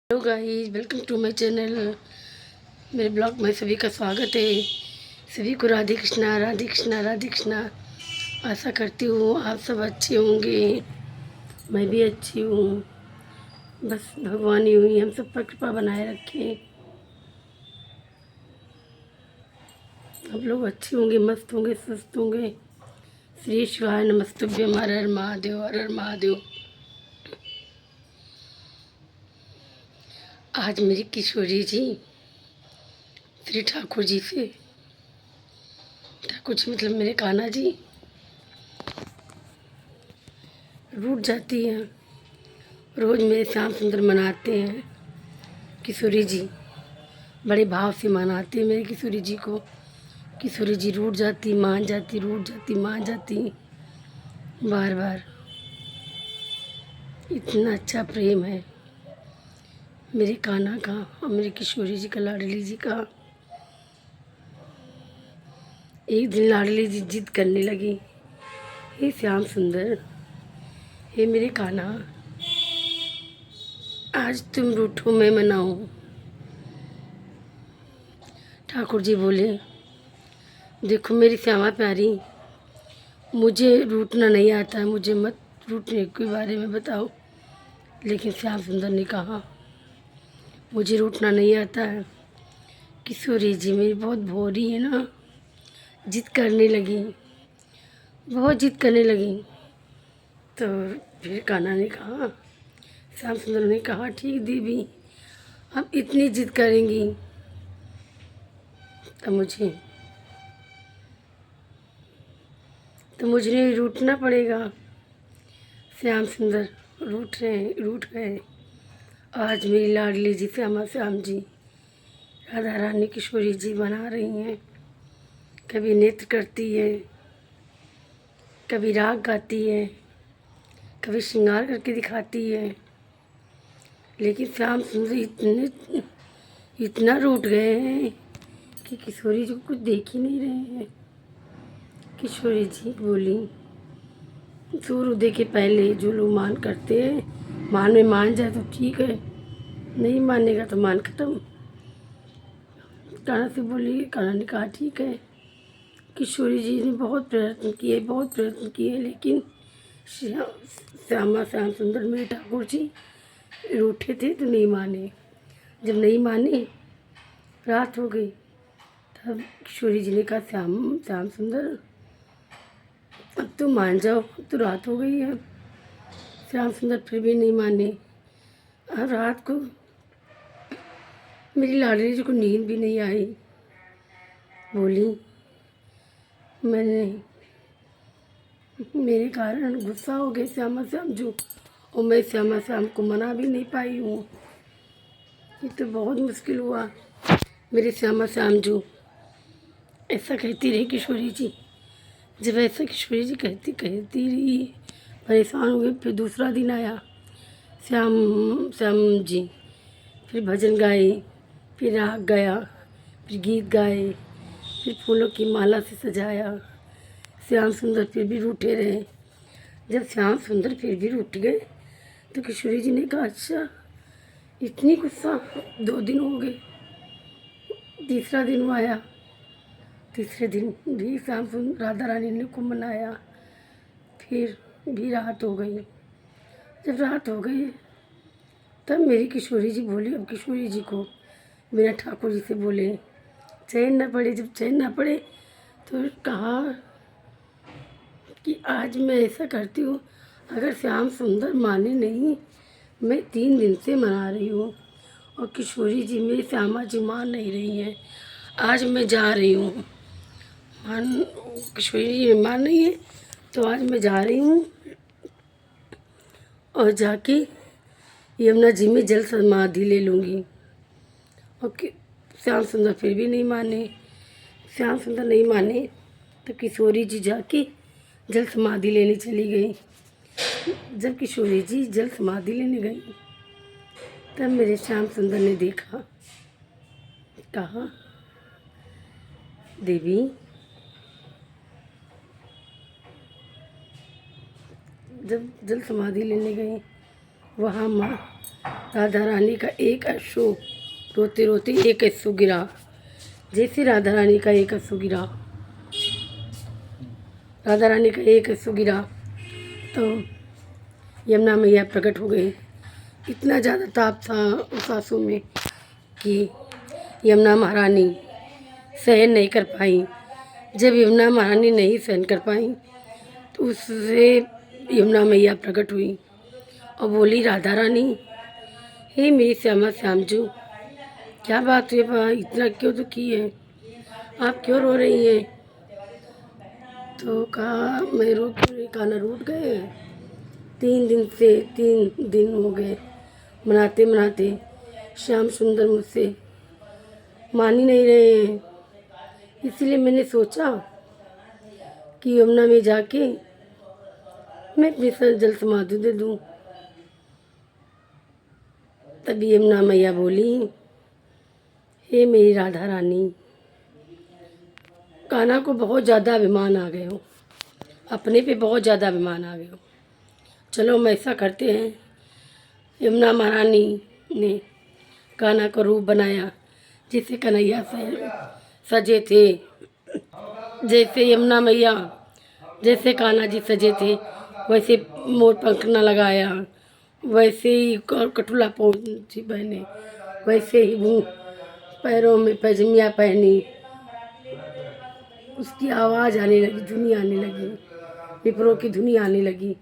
Hello guys, welcome to my channel. मेरे blog में सभी का स्वागत है। सभी को राधे कृष्णा राधे कृष्णा राधे कृष्णा। आशा करती हूँ आप सब अच्छे होंगे। मैं भी अच्छी हूँ। बस भगवान ही हुई हम सब पर कृपा बनाए रखें। आप लोग अच्छे होंगे, मस्त होंगे, स्वस्थ होंगे। श्री शिवाय नमस्तुभ्यम। हर हर महादेव, हर हर महादेव। आज मेरी किशोरी जी श्री ठाकुर जी से, ठाकुर जी मतलब मेरे कान्हा जी, रूठ जाती हैं। रोज़ मेरे श्याम सुंदर मनाते हैं। किशोरी जी बड़े भाव से मनाते हैं मेरे किशोरी जी को। किशोरी जी रूठ जाती, मान जाती, रूठ जाती, मान जाती, बार बार। इतना अच्छा प्रेम है मेरे कान्हा का और मेरे किशोरी जी का, लाडली जी का। एक दिन लाडली जी जिद करने लगी, हे श्याम सुंदर, हे मेरे कान्हा, आज तुम रूठो मैं मनाऊं। ठाकुर जी बोले, देखो मेरी श्यामा प्यारी, मुझे रूठना नहीं आता है, मुझे मत रूठने के बारे में बताओ। लेकिन श्याम सुंदर ने कहा, मुझे रूठना नहीं आता है। किशोरी जी मेरी बहुत भोरी है ना, जिद करने लगी, बहुत जिद करने लगी। तो फिर कान्हा ने कहा, श्याम सुंदर ने कहा, ठीक देवी, अब इतनी जिद करेंगी तो मुझे रूठना पड़ेगा। श्याम सुंदर रूठ गए। आज मेरी लाडली जी श्यामा श्याम जी राधा रानी किशोरी जी बना रही हैं। कभी नृत्य करती है, कभी राग गाती है, कभी श्रृंगार करके दिखाती है। लेकिन श्याम सुंदर इतना रूठ गए हैं कि किशोरी जी को कुछ देख ही नहीं रहे हैं। किशोरी जी बोली, सूर्योदय के पहले जो लोग मान करते हैं, मान में मान जाए तो ठीक है, नहीं मानेगा तो मान खत्म। कान्हा से बोली, कान्हा ने कहा ठीक है। किशोरी जी ने बहुत प्रयत्न किए, बहुत प्रयत्न किए, लेकिन श्याम सुंदर मेरे ठाकुर जी रूठे थे तो नहीं माने। जब नहीं माने, रात हो गई, तब किशोरी जी ने कहा, श्याम सुंदर, अब तो मान जाओ, अब तो रात हो गई है। श्याम सुंदर फिर भी नहीं माने। और रात को मेरी लाडली जी को नींद भी नहीं आई। बोली, मैंने मेरे कारण गुस्सा हो गए श्यामा श्याम जो, और मैं श्यामा श्याम को मना भी नहीं पाई हूँ। ये तो बहुत मुश्किल हुआ। मेरे श्यामा श्याम जो ऐसा कहती रही किशोरी जी। जब ऐसा किशोरी जी कहती कहती रही, परेशान हो गए। फिर दूसरा दिन आया, श्याम श्याम जी फिर भजन गाए, फिर राग गाया, फिर गीत गाए, फिर फूलों की माला से सजाया। श्याम सुंदर फिर भी रूठे रहे। जब श्याम सुंदर फिर भी रूठ गए तो किशोरी जी ने कहा, अच्छा इतनी गुस्सा, 2 दिन हो गए। तीसरा दिन वो आया। तीसरे दिन भी श्याम सुंदर राधा रानी ने को मनाया। फिर भी रात हो गई। जब रात हो गई तब मेरी किशोरी जी बोली, अब किशोरी जी को मेरा ठाकुर जी से बोले, चैन न पड़े। जब चैन न पड़े तो कहा कि आज मैं ऐसा करती हूँ, अगर श्याम सुंदर माने नहीं, मैं 3 दिन से मना रही हूँ और किशोरी जी मेरी श्यामा जी मान नहीं रही हैं। आज मैं जा रही हूँ, मान किशोरी जी मान नहीं है तो आज मैं जा रही हूँ और जाके यमुना जी में जल समाधि ले लूँगी। और श्याम सुंदर फिर भी नहीं माने। श्याम सुंदर नहीं माने तो किशोरी जी जाके जल समाधि लेने चली गई। जब किशोरी जी जल समाधि लेने गई तब मेरे श्याम सुंदर ने देखा, कहा, देवी, जब जल समाधि लेने गई वहाँ माँ राधा रानी का एक अश्रु रोते रोते एक अश्रु गिरा। जैसे राधा रानी का एक अश्रु गिरा, राधा रानी का एक अश्रु गिरा तो यमुना मैया प्रकट हो गई। इतना ज़्यादा ताप था उस आंसू में कि यमुना महारानी सहन नहीं कर पाई। जब यमुना महारानी नहीं सहन कर पाई तो उससे यमुना मैया प्रकट हुई और बोली, राधा रानी, हे मेरी श्यामा श्यामजू, क्या बात हुई, इतना क्यों दुखी है, आप क्यों रो रही हैं? तो कहा, मैं रो क्यों रही, काना रूठ गए, 3 दिन हो गए मनाते मनाते, श्याम सुंदर मुझसे मान ही नहीं रहे हैं। इसलिए मैंने सोचा कि यमुना में जाके मैं अपनी सर जल समाधि दे दूँ। तभी यमुना मैया बोली, हे मेरी राधा रानी, कान्हा को बहुत ज़्यादा अभिमान आ गए हो, अपने पे बहुत ज़्यादा अभिमान आ गए हो। चलो हम ऐसा करते हैं, यमुना महारानी ने कान्हा का रूप बनाया जिसे कन्हैया से सजे थे। जैसे यमुना मैया, जैसे कान्हा जी सजे थे वैसे मोर पंख न लगाया, वैसे ही कटुला पोंछी पहने, वैसे ही पैरों में पैजमिया पहनी। उसकी आवाज़ आने लगी, धुनी आने लगी, पिपरों की धुनी आने लगी।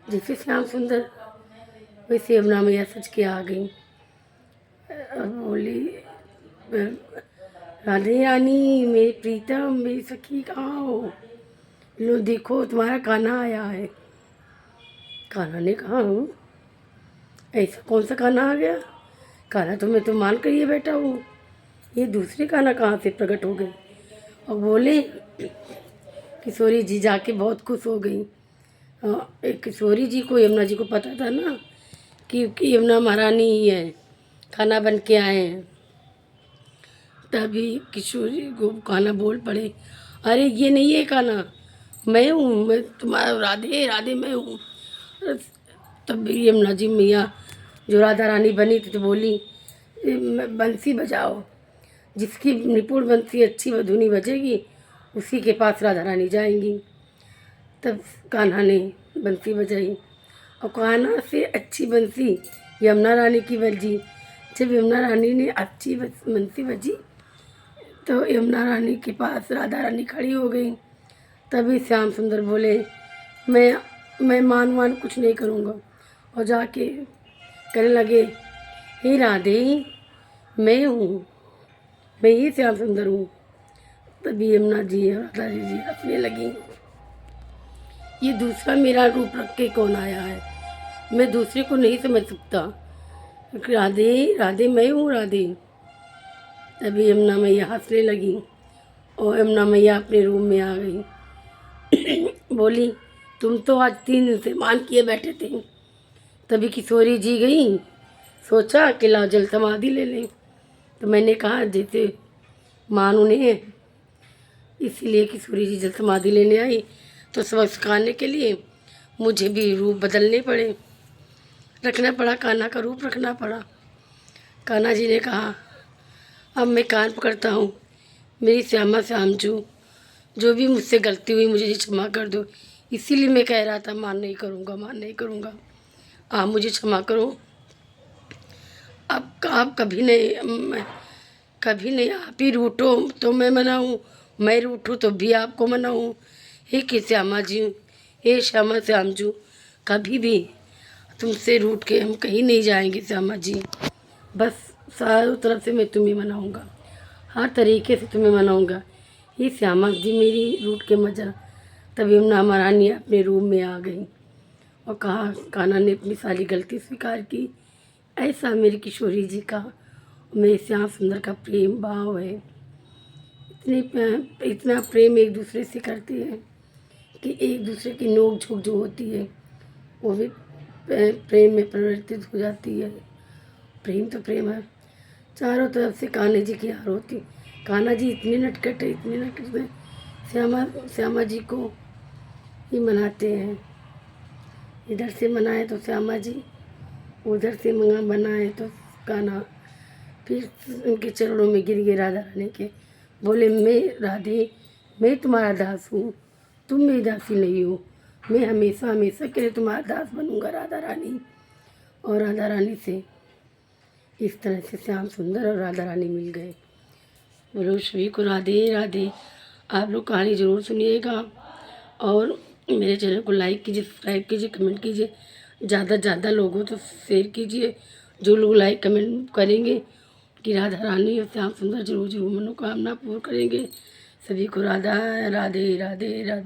जैसे श्याम सुंदर वैसे यमुना मैया सज के आ गई और बोली, राधे रानी, मेरी प्रीतम, मेरी सखी कहाँ हो? लो देखो तुम्हारा कान्हा आया है। कान्हा ने कहा, हूँ ऐसा कौन सा कान्हा आ गया? कान्हा तो मैं तो मान कर ये बैठा हूँ, ये दूसरे कान्हा कहाँ से प्रकट हो गए? और बोले, किशोरी जी जाके बहुत खुश हो गई। किशोरी जी को, यमुना जी को पता था ना कि यमुना महारानी ही है, खाना बन के आए हैं। तभी किशोरी को कान्हा बोल पड़े, अरे ये नहीं है कान्हा, मैं हूँ, मैं तुम्हारा राधे राधे मैं हूँ। तभी यमुना जी मैया जो राधा रानी बनी थी तो बोली, बंसी बजाओ, जिसकी निपुण बंसी अच्छी धुनी बजेगी उसी के पास राधा रानी जाएंगी। तब कान्हा ने बंसी बजाई और कान्हा से अच्छी बंसी यमुना रानी की बजी। जब यमुना रानी ने अच्छी बंसी बजी तो यमुना रानी के पास राधा रानी खड़ी हो गई। तभी श्याम सुंदर बोले, मैं मान कुछ नहीं करूँगा, और जाके कहने लगे, हे राधे, मैं हूँ, मैं ही श्याम सुंदर हूँ। तभी यमुना जी और राधा जी हंसने लगी, ये दूसरा मेरा रूप रख के कौन आया है, मैं दूसरे को नहीं समझ सकता, राधे राधे मैं हूँ राधे। तभी यमुना मैया हंसने लगी और यमुना मैया अपने रूम में आ गई। बोली, तुम तो आज 3 दिन से मान किए बैठे थे। तभी किशोरी जी गई, सोचा कि लाओ जल समाधि ले लें। तो मैंने कहा जैसे मान उन्हें, इसीलिए किशोरी जी जल समाधि लेने आई। तो सबक सिखाने के लिए मुझे भी रूप बदलने पड़े, रखना पड़ा, कान्हा का रूप रखना पड़ा। कान्हा जी ने कहा, अब मैं कान पकड़ता हूँ, मेरी श्यामा श्यामजू, जो भी मुझसे गलती हुई मुझे क्षमा कर दो। इसीलिए मैं कह रहा था मान नहीं करूँगा, आप मुझे क्षमा करो। अब आप कभी नहीं आप ही रूठो तो मैं मनाऊँ, मैं रूठूँ तो भी आपको मनाऊँ। हे कि श्यामा जी, हे श्यामा श्यामजू, कभी भी तुमसे रूठ के हम कहीं नहीं जाएंगे श्यामा जी। बस सारों तरफ से मैं तुम्हें मनाऊँगा, हर तरीके से तुम्हें मनाऊँगा। ये श्यामा जी मेरी रूठ के मजा। तभी यमुना महारानी अपने रूम में आ गई और कहा, कान्हा ने अपनी सारी गलती स्वीकार की। ऐसा मेरी किशोरी जी का, मेरे श्याम सुंदर का प्रेम भाव है। इतना प्रेम एक दूसरे से करते हैं कि एक दूसरे की नोक झोंक जो होती है वो भी प्रेम में परिवर्तित हो जाती है। प्रेम तो प्रेम है, चारों तरफ से कान्हा जी की हार होती। कान्हा जी इतने नटखट है, श्यामा जी को ही मनाते हैं। इधर से मनाए तो श्यामा जी, उधर से मंगा बनाए तो गाना फिर उनके चरणों में गिर गए राधा रानी के, बोले मैं राधे, मैं तुम्हारा दास हूँ, तुम मेरी दासी नहीं हो, मैं हमेशा हमेशा के लिए तुम्हारा दास बनूंगा राधा रानी। और राधा रानी से इस तरह से श्याम सुंदर और राधा रानी मिल गए। बोलो सभी को राधे राधे। आप लोग कहानी ज़रूर सुनिएगा और मेरे चैनल को लाइक कीजिए, सब्सक्राइब कीजिए, कमेंट कीजिए, ज़्यादा से ज़्यादा लोगों तो शेयर कीजिए। जो लोग लाइक कमेंट करेंगे कि राधा रानी और श्याम सुंदर जरूर जरूर मनोकामना पूर्ण करेंगे। सभी को राधा राधे राधे राधे।